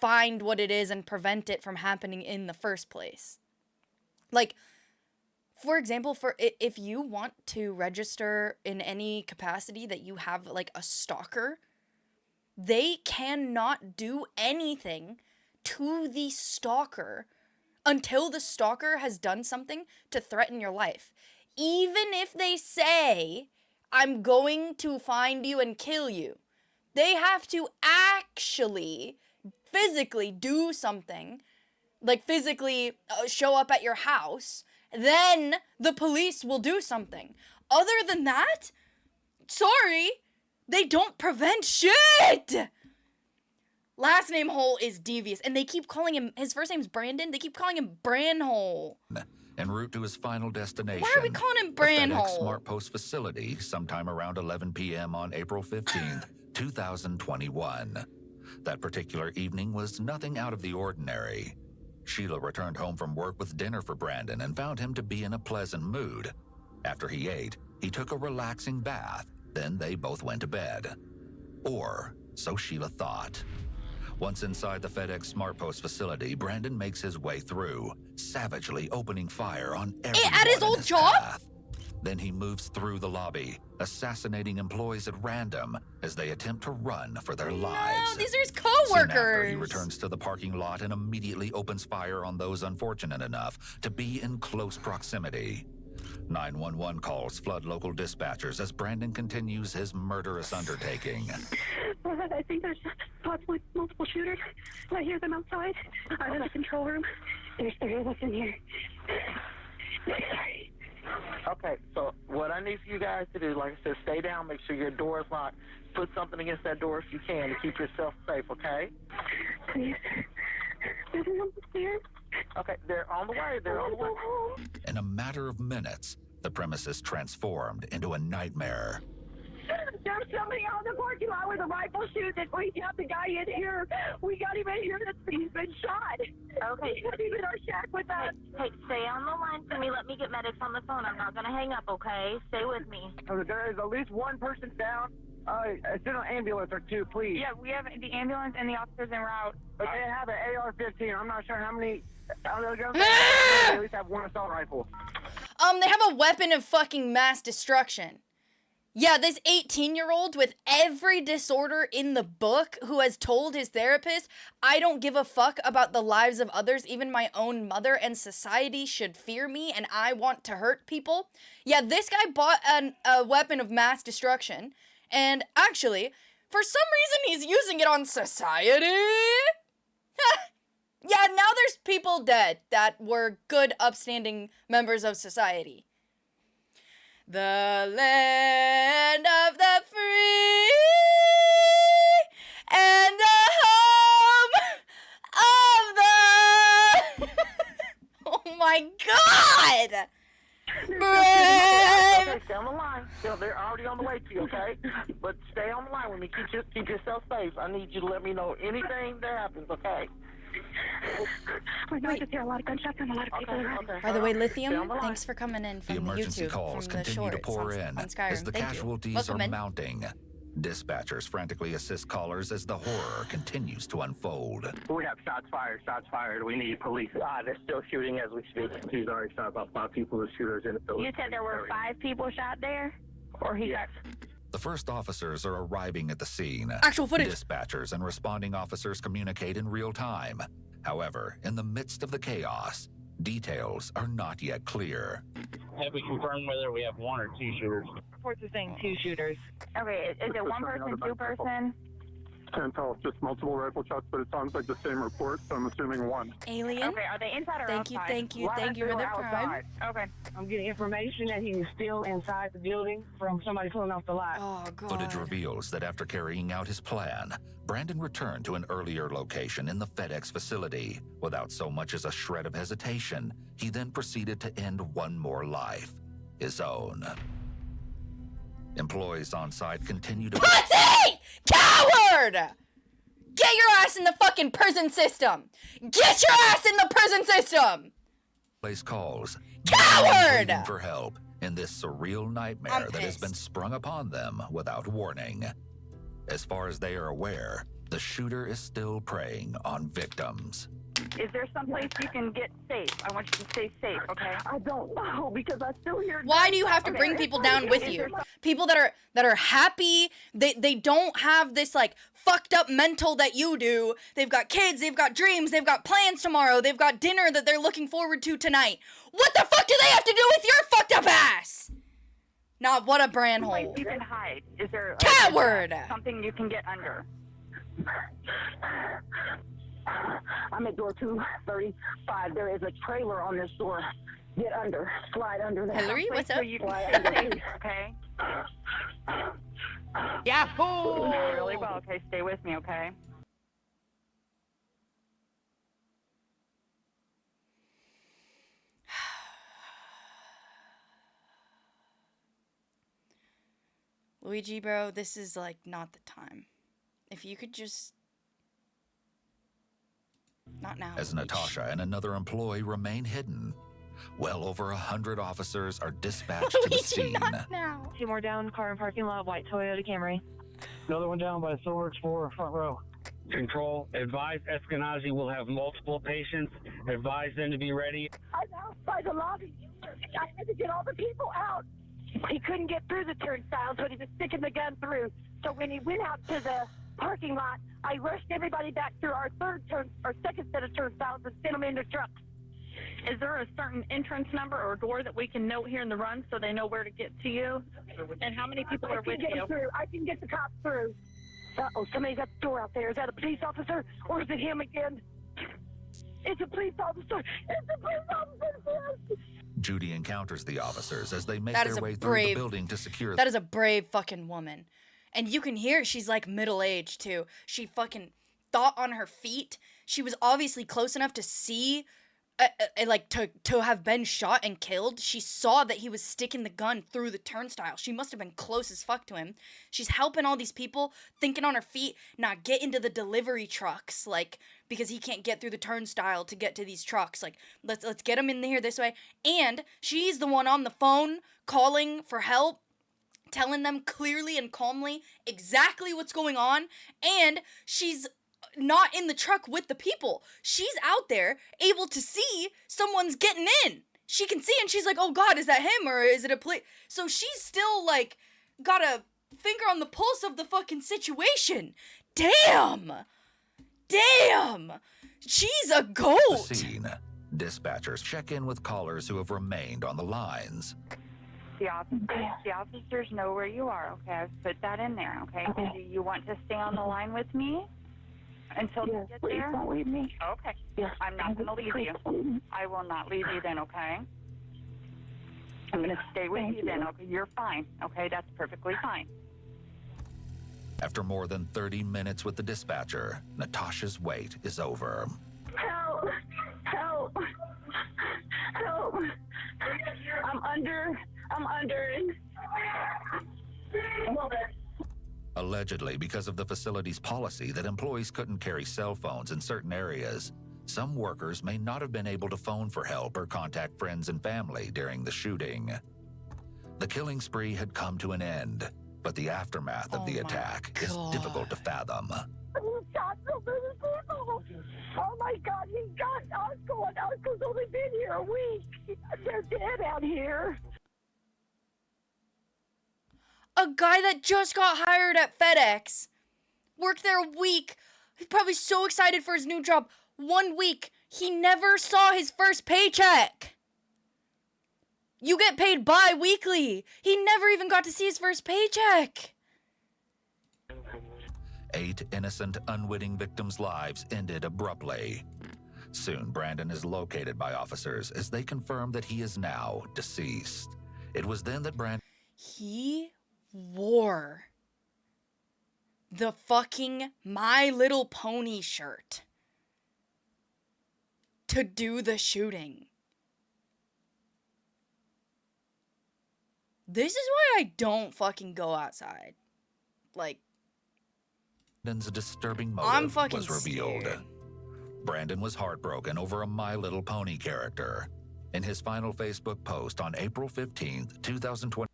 S1: find what it is and prevent it from happening in the first place. Like, for example, if you want to register in any capacity that you have, like, a stalker, they cannot do anything to the stalker until the stalker has done something to threaten your life. Even if they say, I'm going to find you and kill you, they have to actually physically do something, like physically show up at your house, then the police will do something. Other than that, sorry, they don't prevent shit! Last name Hole is devious, and they keep calling him, his first name's Brandon, they keep calling him Branhole.
S5: En route to his final destination,
S1: Why are we calling him
S5: the FedEx
S1: Branhole?
S5: SmartPost facility, sometime around 11 p.m. on April 15th, 2021. That particular evening was nothing out of the ordinary. Sheila returned home from work with dinner for Brandon and found him to be in a pleasant mood. After he ate, he took a relaxing bath, then they both went to bed. Or so Sheila thought. Once inside the FedEx SmartPost facility, Brandon makes his way through, savagely opening fire on everyone
S1: at his
S5: in
S1: old
S5: his
S1: job?
S5: path. Then he moves through the lobby, assassinating employees at random as they attempt to run for their lives.
S1: No, these are his
S5: Soon after,
S1: coworkers.
S5: he returns to the parking lot and immediately opens fire on those unfortunate enough to be in close proximity. 911 calls flood local dispatchers as Brandon continues his murderous undertaking.
S4: I think there's possibly multiple shooters. I hear them outside. I'm in the control room. There's 3 of us in here. Sorry.
S6: Okay, so what I need for you guys to do, like I said, stay down, make sure your door is locked. Put something against that door if you can to keep yourself safe, okay?
S4: Please. Everyone's upstairs.
S6: Okay, they're on the way. They're on the way.
S5: In a matter of minutes, the premises transformed into a nightmare.
S4: There's somebody out in the parking lot with a rifle shoot that we got the guy in here. We got him in here. He's been shot. Okay. He's in our shack with us.
S10: Hey, stay on the line for me. Let me get medics on the phone. I'm not going to hang up, okay? Stay with me.
S6: There is at least one person down. Send an ambulance or 2, please.
S11: Yeah, we have the ambulance and the officers en route.
S6: But they have an AR-15. I'm not sure how many. They at least have one assault rifle.
S1: They have a weapon of fucking mass destruction. Yeah, this 18-year-old with every disorder in the book who has told his therapist, I don't give a fuck about the lives of others, even my own mother, and society should fear me and I want to hurt people. Yeah, this guy bought a weapon of mass destruction, and actually, for some reason he's using it on society. Yeah, now there's people dead that were good, upstanding members of society. The land of the free and the home of the... Oh my God! Brave!
S6: Okay, stay on the line. They're already on the way to you, okay? But stay on the line with me. Keep yourself safe. I need you to let me know anything that happens, okay?
S4: I know I just hear a lot of gunshots and a lot of people around.
S1: By the way, Lithium, thanks for coming in
S5: The
S1: from
S5: emergency
S1: YouTube,
S5: calls
S1: from the
S5: continue to
S1: shorts
S5: pour
S1: on
S5: in
S1: Skyrim.
S5: as the
S1: Thank you.
S5: casualties
S1: Welcome
S5: are
S1: in.
S5: mounting. Dispatchers frantically assist callers as the horror continues to unfold.
S6: We have shots fired. We need police. They're still shooting as we speak. He's already shot about 5 people. The shooters in the building.
S11: You said there were 5 people shot there? Or he got...
S5: The first officers are arriving at the scene.
S1: Actual footage.
S5: Dispatchers and responding officers communicate in real time. However, in the midst of the chaos, details are not yet clear.
S12: Have we confirmed whether we have 1 or 2 shooters?
S11: Reports are saying 2 shooters. Okay, is it 1 person, 2 person?
S13: Can't tell. Just multiple rifle shots, but it sounds like the same report, so I'm assuming 1.
S1: Alien?
S11: Okay, are they inside or outside?
S1: Thank you for the prime.
S11: Okay.
S14: I'm getting information that he's still inside the building from somebody pulling off the lot.
S1: Oh, God.
S5: Footage reveals that after carrying out his plan, Brandon returned to an earlier location in the FedEx facility. Without so much as a shred of hesitation, he then proceeded to end one more life, his own. Employees on site continue to...
S1: Pussy! Coward! Get your ass in the fucking prison system! Get your ass in the prison system!
S5: Place calls.
S1: Coward!
S5: Pleading for help in this surreal nightmare that has been sprung upon them without warning. As far as they are aware, the shooter is still preying on victims.
S11: Is there someplace you can get safe? I want you to stay safe, okay?
S4: I don't know because I still hear.
S1: Why do you have to bring people down with you? People that are happy, they don't have this like fucked up mental that you do. They've got kids, they've got dreams, they've got plans tomorrow, they've got dinner that they're looking forward to tonight. What the fuck do they have to do with your fucked up ass? Not what a brand hole.
S11: You can hide. Is there
S1: Coward!
S11: Something you can get under?
S4: I'm at door 235. There is a trailer on this door. Get under. Slide under there.
S1: Hillary, what's up?
S11: Okay.
S8: Yahoo!
S11: Really well. Okay, stay with me, okay?
S1: Luigi, bro, this is like not the time. If you could just... Not now.
S5: As Natasha and another employee remain hidden, well over 100 officers are dispatched to the scene.
S1: Not now.
S14: 2 more down, car and parking lot, white Toyota Camry.
S12: Another one down by the Silver Explorer, front row. Control, advise Eskenazi will have multiple patients. Advise them to be ready.
S4: I'm outside the lobby. I had to get all the people out. He couldn't get through the turnstiles, but he was sticking the gun through. So when he went out to the parking lot, I rushed everybody back through our second set of turnstiles and sent them in their trucks.
S11: Is there a certain entrance number or door that we can note here in the run so they know where to get to you? And how many people are with you?
S4: I can get the cops through. Uh-oh, somebody's at the door out there. Is that a police officer or is it him again? It's a police officer. It's a police officer.
S5: Judy encounters the officers as they make
S1: That is
S5: their
S1: a
S5: way through
S1: brave-
S5: the building to secure.
S1: That is a brave fucking woman. And you can hear she's like middle-aged too. She fucking thought on her feet. She was obviously close enough to see, like to have been shot and killed. She saw that he was sticking the gun through the turnstile. She must have been close as fuck to him. She's helping all these people, thinking on her feet, not get into the delivery trucks, like, because he can't get through the turnstile to get to these trucks. Like, let's get him in here this way. And she's the one on the phone calling for help, telling them clearly and calmly exactly what's going on, and she's not in the truck with the people. She's out there able to see someone's getting in. She can see and she's like, oh God, is that him or is it a police? So she's still like got a finger on the pulse of the fucking situation. Damn! She's a goat!
S5: The scene. Dispatchers check in with callers who have remained on the lines.
S11: The officers know where you are, okay? I've put that in there, okay? Do you want to stay on the line with me until you get
S4: please
S11: there?
S4: don't leave me.
S11: Okay.
S4: Yes,
S11: I'm not going to leave you. I will not leave you then, okay? I'm going to stay with you then, okay? You're fine, okay? That's perfectly fine.
S5: After more than 30 minutes with the dispatcher, Natasha's wait is over.
S4: Help! Help! Help! I'm under.
S5: Allegedly, because of the facility's policy that employees couldn't carry cell phones in certain areas, some workers may not have been able to phone for help or contact friends and family during the shooting. The killing spree had come to an end, but the aftermath of the attack is difficult to fathom.
S4: He shot so many people. Oh my God, he got Oscar, and Oscar's only been here a week. They're dead out here.
S1: A guy that just got hired at FedEx, worked there a week. He's probably so excited for his new job. 1 week, he never saw his first paycheck. You get paid bi-weekly. He never even got to see his first paycheck.
S5: 8 innocent, unwitting victims' lives ended abruptly. Soon, Brandon is located by officers as they confirm that he is now deceased. It was then that Brandon...
S1: He wore the fucking My Little Pony shirt to do the shooting. This is why I don't fucking go outside. Like,
S5: Brandon's disturbing
S1: I'm
S5: motive
S1: fucking
S5: was revealed.
S1: scared.
S5: Brandon was heartbroken over a My Little Pony character. In his final Facebook post on April 15th, 2020...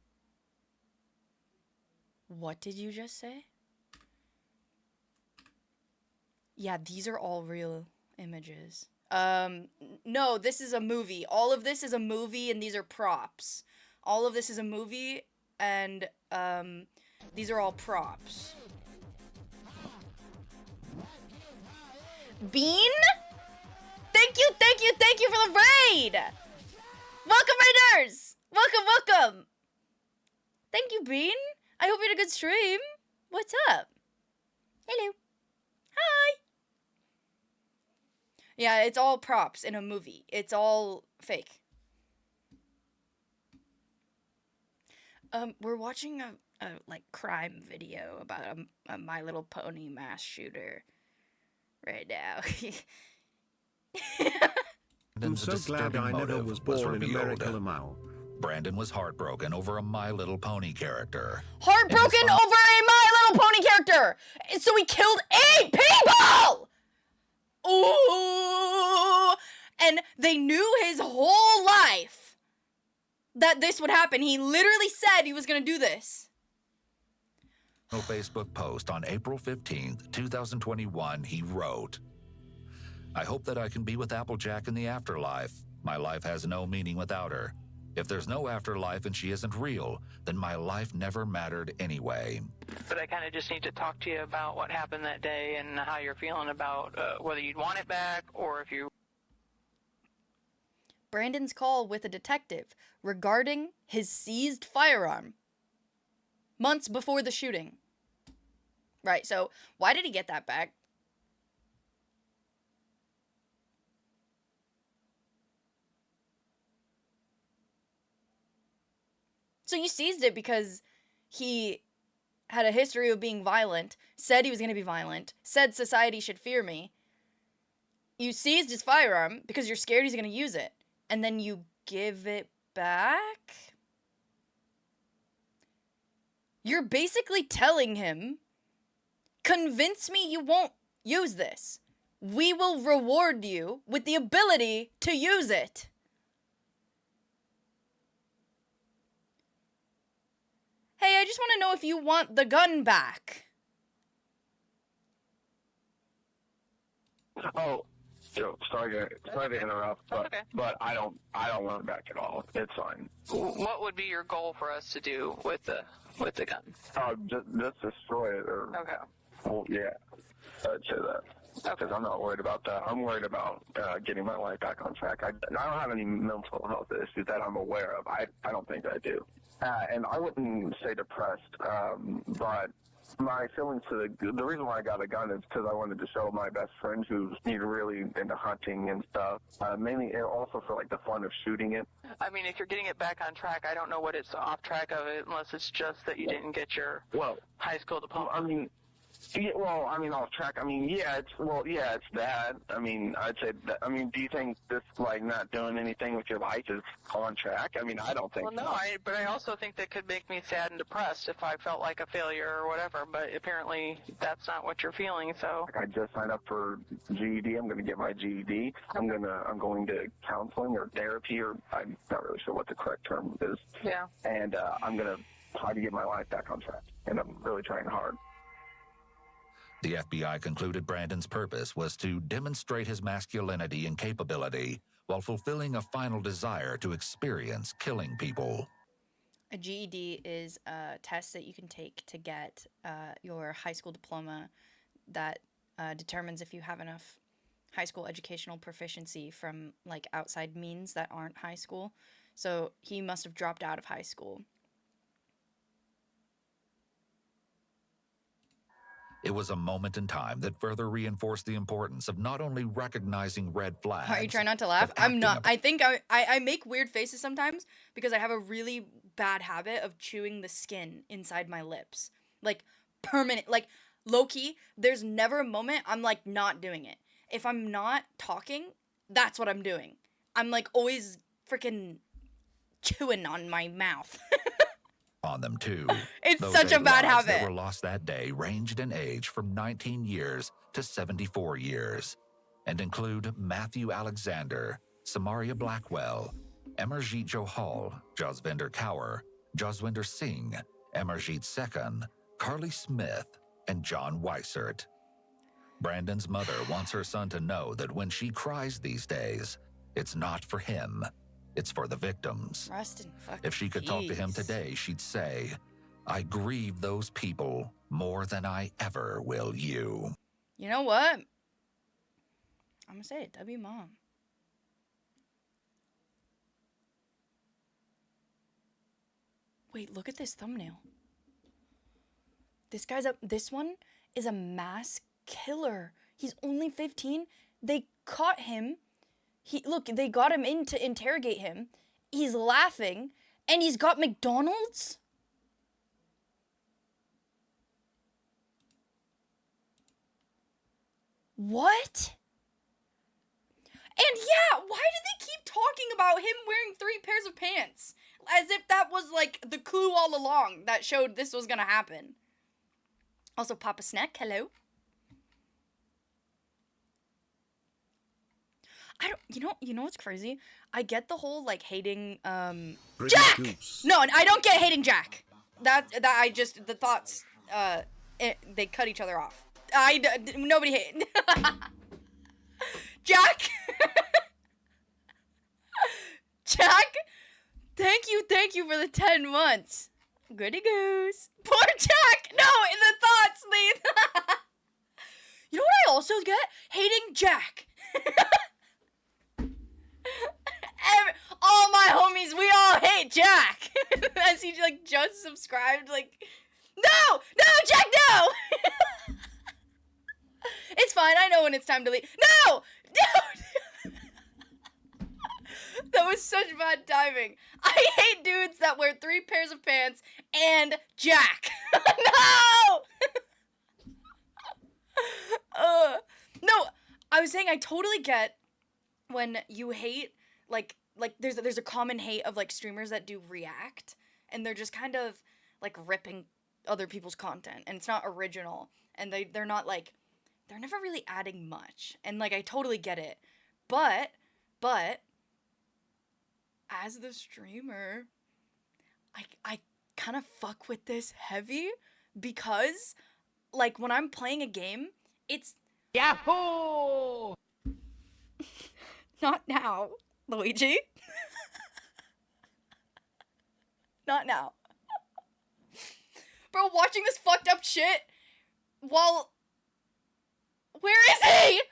S1: What did you just say? Yeah, these are all real images. No, this is a movie. All of this is a movie and these are props. All of this is a movie and these are all props. Bean? Thank you for the raid! Welcome, Raiders! Welcome! Thank you, Bean. I hope you had a good stream. What's up? Hello. Hi. Yeah, it's all props in a movie. It's all fake. We're watching a like crime video about a My Little Pony mass shooter right now.
S9: I'm so glad I never was born in America, Lamau.
S5: Brandon was heartbroken over a My Little Pony character.
S1: Heartbroken over a My Little Pony character! So he killed 8 people! Ooh! And they knew his whole life that this would happen. He literally said he was gonna do this.
S5: On a Facebook post on April 15th, 2021, he wrote, "I hope that I can be with Applejack in the afterlife. My life has no meaning without her. If there's no afterlife and she isn't real, then my life never mattered anyway.
S7: But I kind of just need to talk to you about what happened that day and how you're feeling about whether you'd want it back or if you...
S1: Brandon's call with a detective regarding his seized firearm months before the shooting. Right, so why did he get that back? So you seized it because he had a history of being violent, said he was going to be violent, said society should fear me. You seized his firearm because you're scared he's going to use it, and then you give it back? You're basically telling him, convince me you won't use this. We will reward you with the ability to use it. Hey, I just want to know if you want the gun back.
S15: Oh, sorry to interrupt, but I don't want it back at all. It's fine.
S7: What would be your goal for us to do with the gun?
S15: Just destroy it, or
S7: okay.
S15: Well, yeah, I'd say that. Because I'm not worried about that. I'm worried about getting my life back on track. I don't have any mental health issues that I'm aware of. I don't think I do. And I wouldn't say depressed, but my feelings to the reason why I got a gun is because I wanted to show my best friend who's really into hunting and stuff. Mainly also for like the fun of shooting it.
S7: I mean, if you're getting it back on track, I don't know what it's off track of it unless it's just that you didn't get your high school diploma.
S15: I mean, yeah, off track. I mean, it's that. I mean, I'd say that. I mean, do you think this, like, not doing anything with your life is on track? I mean, I don't think
S7: so. But I also think that could make me sad and depressed if I felt like a failure or whatever, but apparently that's not what you're feeling, so.
S15: I just signed up for GED. I'm going to get my GED. I'm going to counseling or therapy, or I'm not really sure what the correct term is.
S7: Yeah.
S15: And I'm going to try to get my life back on track, and I'm really trying hard.
S5: The FBI concluded Brandon's purpose was to demonstrate his masculinity and capability while fulfilling a final desire to experience killing people.
S1: A GED is a test that you can take to get your high school diploma that determines if you have enough high school educational proficiency from like outside means that aren't high school. So he must have dropped out of high school.
S5: It was a moment in time that further reinforced the importance of not only recognizing red flags.
S1: Are you trying not to laugh? I'm not. I think I make weird faces sometimes because I have a really bad habit of chewing the skin inside my lips. Like, permanent. Like, low-key, there's never a moment I'm, like, not doing it. If I'm not talking, that's what I'm doing. I'm, like, always freaking chewing on my mouth.
S5: On them too.
S1: It's
S5: Those
S1: such a bad
S5: lives
S1: habit.
S5: that were lost that day ranged in age from 19 years to 74 years and include Matthew Alexander, Samaria Blackwell, Amarjeet Johal, Jasvinder Kaur, Jaswinder Singh, Amarjeet Sekhan, Carly Smith, and John Weissert. Brandon's mother wants her son to know that when she cries these days, it's not for him. It's for the victims.
S1: Rest in fucking
S5: If she could talk to him
S1: peace.
S5: today, she'd say, I grieve those people more than I ever will you.
S1: You know what? I'm gonna say it. W mom. Wait, look at this thumbnail. This one is a mass killer. He's only 15. They caught him. They got him in to interrogate him. He's laughing, and he's got McDonald's? What? And yeah, why did they keep talking about him wearing 3 pairs of pants? As if that was, like, the clue all along that showed this was gonna happen. Also, Papa Snack, hello. You know what's crazy? I get the whole, like, hating, Jack!
S9: Goose.
S1: No, I don't get hating Jack. The thoughts, they cut each other off. Nobody hate. Jack! Jack Thank you for the 10 months. Goody goose. Poor Jack! No, in the thoughts, Lee. You know what I also get? Hating Jack. All my homies, we all hate Jack. As he like just subscribed, like, no, Jack, no. It's fine. I know when it's time to leave. No. That was such bad timing. I hate dudes that wear 3 pairs of pants and Jack. No. No, I was saying I totally get when you hate like there's a common hate of like streamers that do react and they're just kind of like ripping other people's content and it's not original and they're not like they're never really adding much and like I totally get it. But as the streamer, I kind of fuck with this heavy because like when I'm playing a game, it's
S8: Yahoo!
S1: Not now, Luigi. Not now. Bro, watching this fucked up shit while... Where is he?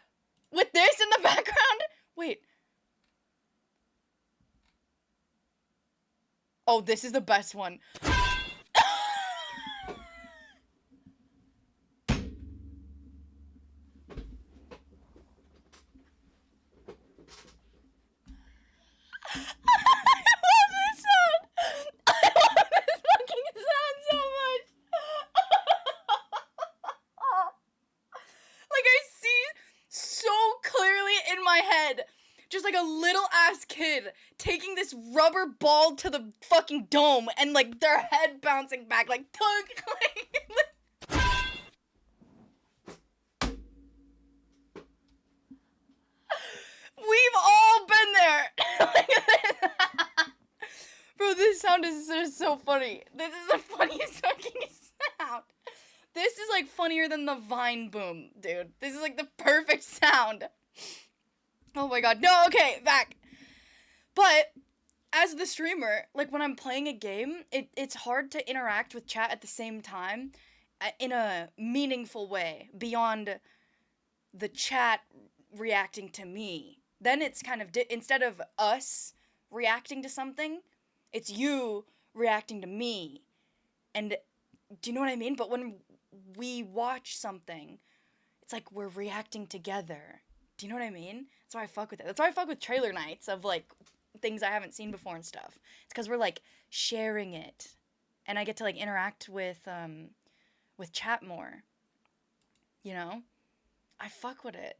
S1: With this in the background? Wait. Oh, this is the best one. Just like a little ass kid taking this rubber ball to the fucking dome and like their head bouncing back like tug. We've all been there. Bro, this sound is just so funny. This is the funniest fucking sound. This is like funnier than the Vine boom, dude. This is like the perfect sound. Oh my god. No, okay, back. But as the streamer, like when I'm playing a game, it's hard to interact with chat at the same time in a meaningful way beyond the chat reacting to me. Then it's kind of, instead of us reacting to something, it's you reacting to me. And do you know what I mean? But when we watch something, it's like we're reacting together. Do you know what I mean? That's why I fuck with it. That's why I fuck with trailer nights of like things I haven't seen before and stuff. It's because we're like sharing it, and I get to like interact with chat more. You know, I fuck with it.